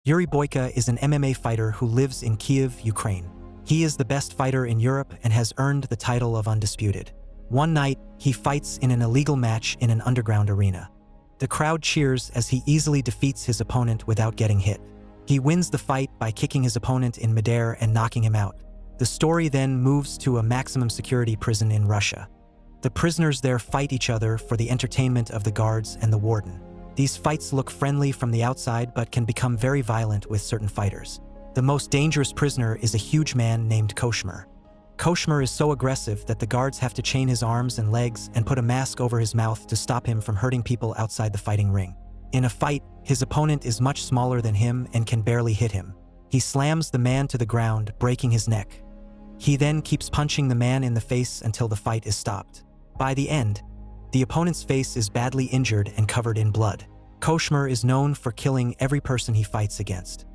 Yuri Boyka is an MMA fighter who lives in Kyiv, Ukraine. He is the best fighter in Europe and has earned the title of Undisputed. One night, he fights in an illegal match in an underground arena. The crowd cheers as he easily defeats his opponent without getting hit. He wins the fight by kicking his opponent in midair and knocking him out. The story then moves to a maximum security prison in Russia. The prisoners there fight each other for the entertainment of the guards and the warden. These fights look friendly from the outside but can become very violent with certain fighters. The most dangerous prisoner is a huge man named Koshmar. Koshmar is so aggressive that the guards have to chain his arms and legs and put a mask over his mouth to stop him from hurting people outside the fighting ring. In a fight, his opponent is much smaller than him and can barely hit him. He slams the man to the ground, breaking his neck. He then keeps punching the man in the face until the fight is stopped. By the end, the opponent's face is badly injured and covered in blood. Koshmar is known for killing every person he fights against.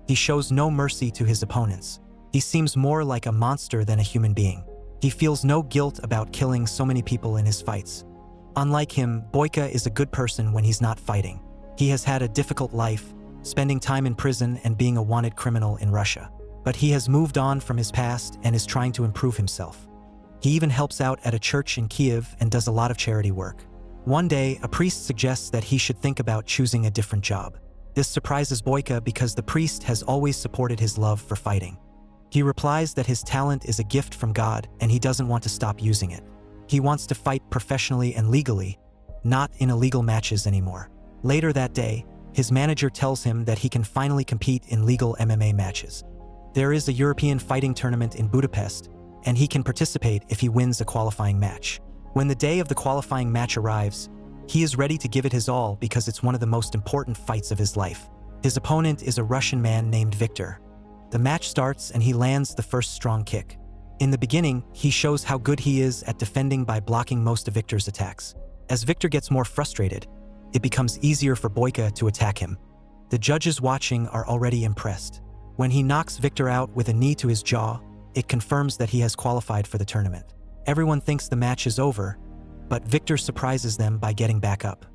He shows no mercy to his opponents. He seems more like a monster than a human being. He feels no guilt about killing so many people in his fights. Unlike him, Boyka is a good person when he's not fighting. He has had a difficult life, spending time in prison and being a wanted criminal in Russia. But he has moved on from his past and is trying to improve himself. He even helps out at a church in Kyiv and does a lot of charity work. One day, a priest suggests that he should think about choosing a different job. This surprises Boyka because the priest has always supported his love for fighting. He replies that his talent is a gift from God and he doesn't want to stop using it. He wants to fight professionally and legally, not in illegal matches anymore. Later that day, his manager tells him that he can finally compete in legal MMA matches. There is a European fighting tournament in Budapest, and he can participate if he wins a qualifying match. When the day of the qualifying match arrives, he is ready to give it his all because it's one of the most important fights of his life. His opponent is a Russian man named Victor. The match starts and he lands the first strong kick. In the beginning, he shows how good he is at defending by blocking most of Victor's attacks. As Victor gets more frustrated, it becomes easier for Boyka to attack him. The judges watching are already impressed. When he knocks Victor out with a knee to his jaw, it confirms that he has qualified for the tournament. Everyone thinks the match is over, but Victor surprises them by getting back up.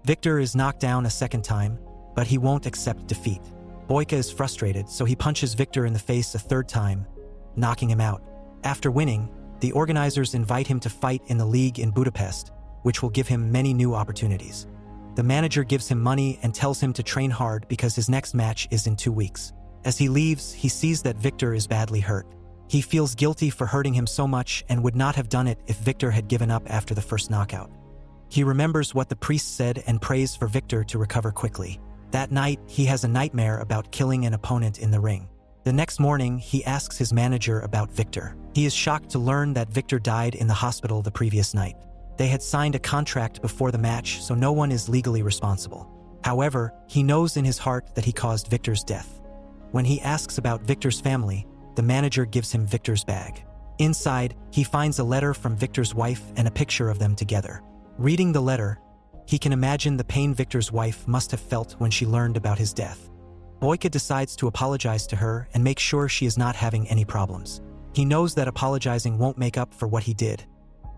Victor is knocked down a second time, but he won't accept defeat. Boyka is frustrated, so he punches Victor in the face a third time, knocking him out. After winning, the organizers invite him to fight in the league in Budapest, which will give him many new opportunities. The manager gives him money and tells him to train hard because his next match is in 2 weeks. As he leaves, he sees that Victor is badly hurt. He feels guilty for hurting him so much and would not have done it if Victor had given up after the first knockout. He remembers what the priest said and prays for Victor to recover quickly. That night, he has a nightmare about killing an opponent in the ring. The next morning, he asks his manager about Victor. He is shocked to learn that Victor died in the hospital the previous night. They had signed a contract before the match, so no one is legally responsible. However, he knows in his heart that he caused Victor's death. When he asks about Victor's family, the manager gives him Victor's bag. Inside, he finds a letter from Victor's wife and a picture of them together. Reading the letter, he can imagine the pain Victor's wife must have felt when she learned about his death. Boyka decides to apologize to her and make sure she is not having any problems. He knows that apologizing won't make up for what he did,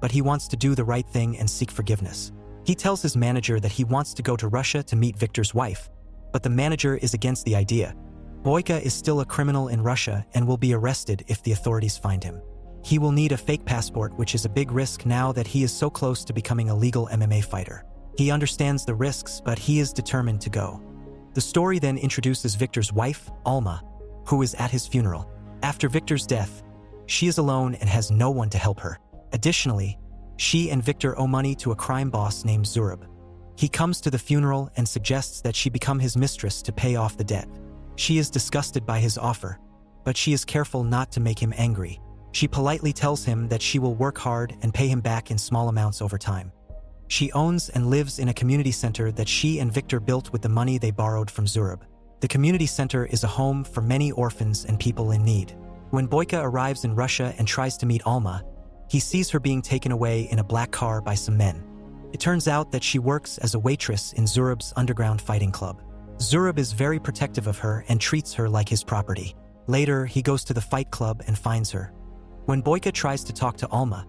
but he wants to do the right thing and seek forgiveness. He tells his manager that he wants to go to Russia to meet Victor's wife, but the manager is against the idea. Boyka is still a criminal in Russia and will be arrested if the authorities find him. He will need a fake passport, which is a big risk now that he is so close to becoming a legal MMA fighter. He understands the risks, but he is determined to go. The story then introduces Victor's wife, Alma, who is at his funeral. After Victor's death, she is alone and has no one to help her. Additionally, she and Victor owe money to a crime boss named Zurab. He comes to the funeral and suggests that she become his mistress to pay off the debt. She is disgusted by his offer, but she is careful not to make him angry. She politely tells him that she will work hard and pay him back in small amounts over time. She owns and lives in a community center that she and Victor built with the money they borrowed from Zurab. The community center is a home for many orphans and people in need. When Boyka arrives in Russia and tries to meet Alma, he sees her being taken away in a black car by some men. It turns out that she works as a waitress in Zurab's underground fighting club. Zurab is very protective of her and treats her like his property. Later, he goes to the fight club and finds her. When Boyka tries to talk to Alma,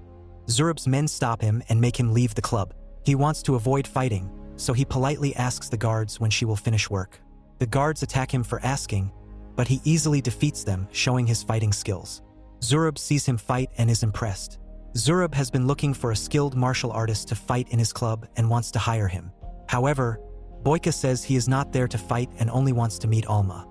Zurab's men stop him and make him leave the club. He wants to avoid fighting, so he politely asks the guards when she will finish work. The guards attack him for asking, but he easily defeats them, showing his fighting skills. Zurab sees him fight and is impressed. Zurab has been looking for a skilled martial artist to fight in his club and wants to hire him. However, Boyka says he is not there to fight and only wants to meet Alma.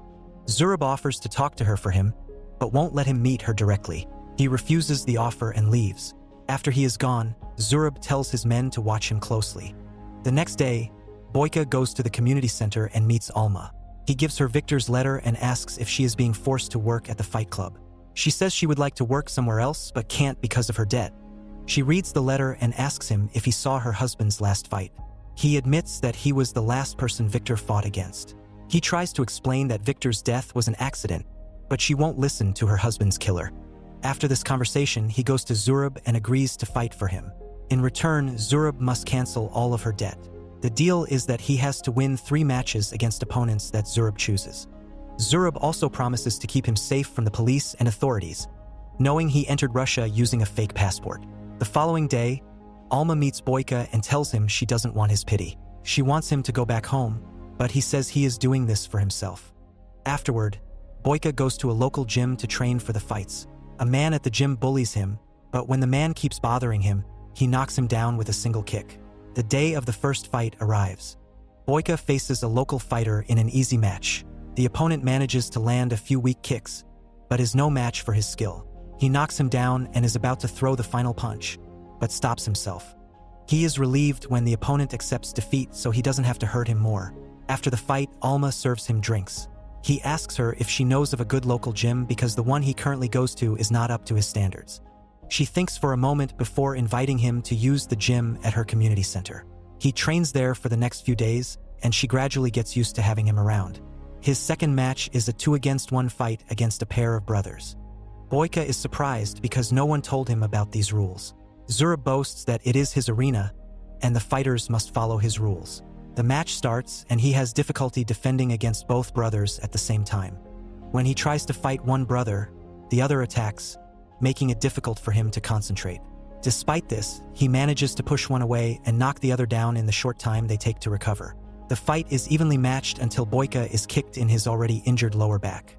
Zurab offers to talk to her for him, but won't let him meet her directly. He refuses the offer and leaves. After he is gone, Zurab tells his men to watch him closely. The next day, Boyka goes to the community center and meets Alma. He gives her Victor's letter and asks if she is being forced to work at the fight club. She says she would like to work somewhere else but can't because of her debt. She reads the letter and asks him if he saw her husband's last fight. He admits that he was the last person Victor fought against. He tries to explain that Victor's death was an accident, but she won't listen to her husband's killer. After this conversation, he goes to Zurab and agrees to fight for him. In return, Zurab must cancel all of her debt. The deal is that he has to win 3 matches against opponents that Zurab chooses. Zurab also promises to keep him safe from the police and authorities, knowing he entered Russia using a fake passport. The following day, Alma meets Boyka and tells him she doesn't want his pity. She wants him to go back home, but he says he is doing this for himself. Afterward, Boyka goes to a local gym to train for the fights. A man at the gym bullies him, but when the man keeps bothering him, he knocks him down with a single kick. The day of the first fight arrives. Boyka faces a local fighter in an easy match. The opponent manages to land a few weak kicks, but is no match for his skill. He knocks him down and is about to throw the final punch, but stops himself. He is relieved when the opponent accepts defeat so he doesn't have to hurt him more. After the fight, Alma serves him drinks. He asks her if she knows of a good local gym because the one he currently goes to is not up to his standards. She thinks for a moment before inviting him to use the gym at her community center. He trains there for the next few days, and she gradually gets used to having him around. His second match is a 2-against-1 fight against a pair of brothers. Boyka is surprised because no one told him about these rules. Zurab boasts that it is his arena, and the fighters must follow his rules. The match starts, and he has difficulty defending against both brothers at the same time. When he tries to fight one brother, the other attacks, making it difficult for him to concentrate. Despite this, he manages to push one away and knock the other down in the short time they take to recover. The fight is evenly matched until Boyka is kicked in his already injured lower back.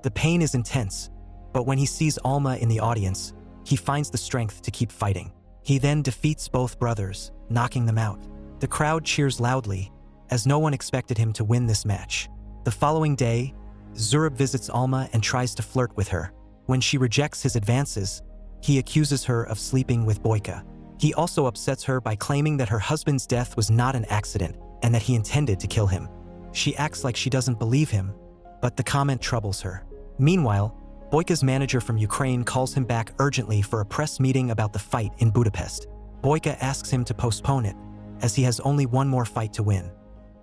The pain is intense, but when he sees Alma in the audience, he finds the strength to keep fighting. He then defeats both brothers, knocking them out. The crowd cheers loudly, as no one expected him to win this match. The following day, Zurab visits Alma and tries to flirt with her. When she rejects his advances, he accuses her of sleeping with Boyka. He also upsets her by claiming that her husband's death was not an accident and that he intended to kill him. She acts like she doesn't believe him, but the comment troubles her. Meanwhile, Boyka's manager from Ukraine calls him back urgently for a press meeting about the fight in Budapest. Boyka asks him to postpone it, as he has only one more fight to win.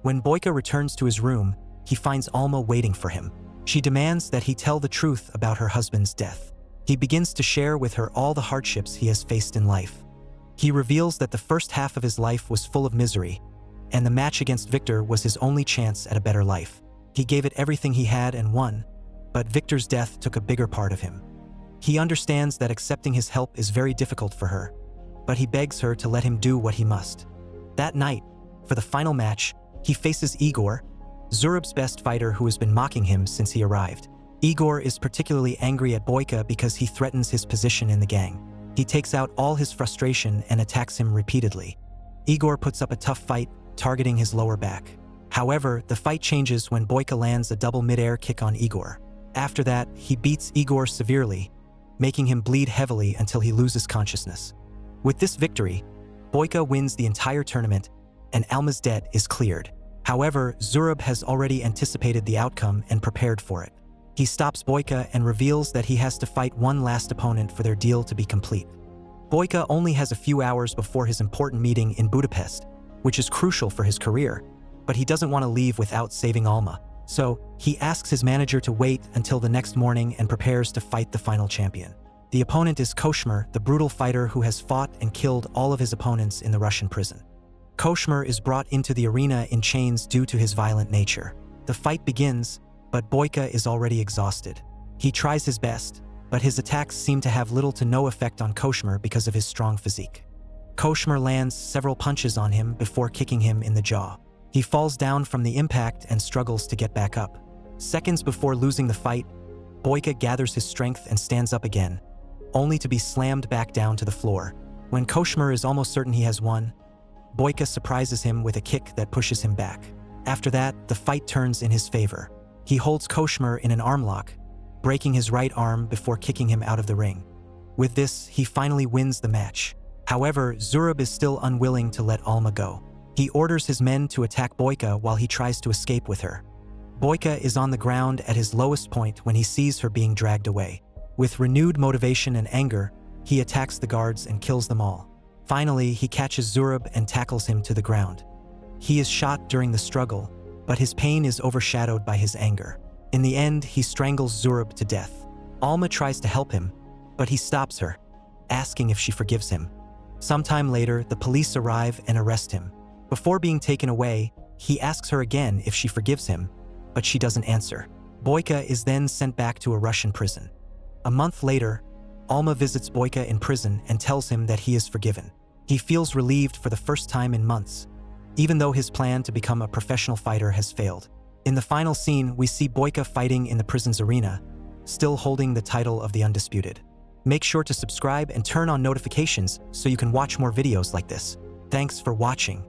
When Boyka returns to his room, he finds Alma waiting for him. She demands that he tell the truth about her husband's death. He begins to share with her all the hardships he has faced in life. He reveals that the first half of his life was full of misery, and the match against Victor was his only chance at a better life. He gave it everything he had and won, but Victor's death took a bigger part of him. He understands that accepting his help is very difficult for her, but he begs her to let him do what he must. That night, for the final match, he faces Igor, Zurab's best fighter who has been mocking him since he arrived. Igor is particularly angry at Boyka because he threatens his position in the gang. He takes out all his frustration and attacks him repeatedly. Igor puts up a tough fight, targeting his lower back. However, the fight changes when Boyka lands a double mid-air kick on Igor. After that, he beats Igor severely, making him bleed heavily until he loses consciousness. With this victory, Boyka wins the entire tournament, and Alma's debt is cleared. However, Zurab has already anticipated the outcome and prepared for it. He stops Boyka and reveals that he has to fight one last opponent for their deal to be complete. Boyka only has a few hours before his important meeting in Budapest, which is crucial for his career, but he doesn't want to leave without saving Alma. So, he asks his manager to wait until the next morning and prepares to fight the final champion. The opponent is Koshmar, the brutal fighter who has fought and killed all of his opponents in the Russian prison. Koshmar is brought into the arena in chains due to his violent nature. The fight begins, but Boyka is already exhausted. He tries his best, but his attacks seem to have little to no effect on Koshmar because of his strong physique. Koshmar lands several punches on him before kicking him in the jaw. He falls down from the impact and struggles to get back up. Seconds before losing the fight, Boyka gathers his strength and stands up again, only to be slammed back down to the floor. When Koshmer is almost certain he has won, Boyka surprises him with a kick that pushes him back. After that, the fight turns in his favor. He holds Koshmer in an arm lock, breaking his right arm before kicking him out of the ring. With this, he finally wins the match. However, Zurab is still unwilling to let Alma go. He orders his men to attack Boyka while he tries to escape with her. Boyka is on the ground at his lowest point when he sees her being dragged away. With renewed motivation and anger, he attacks the guards and kills them all. Finally, he catches Zurab and tackles him to the ground. He is shot during the struggle, but his pain is overshadowed by his anger. In the end, he strangles Zurab to death. Alma tries to help him, but he stops her, asking if she forgives him. Sometime later, the police arrive and arrest him. Before being taken away, he asks her again if she forgives him, but she doesn't answer. Boyka is then sent back to a Russian prison. A month later, Alma visits Boyka in prison and tells him that he is forgiven. He feels relieved for the first time in months, even though his plan to become a professional fighter has failed. In the final scene, we see Boyka fighting in the prison's arena, still holding the title of the Undisputed. Make sure to subscribe and turn on notifications so you can watch more videos like this. Thanks for watching.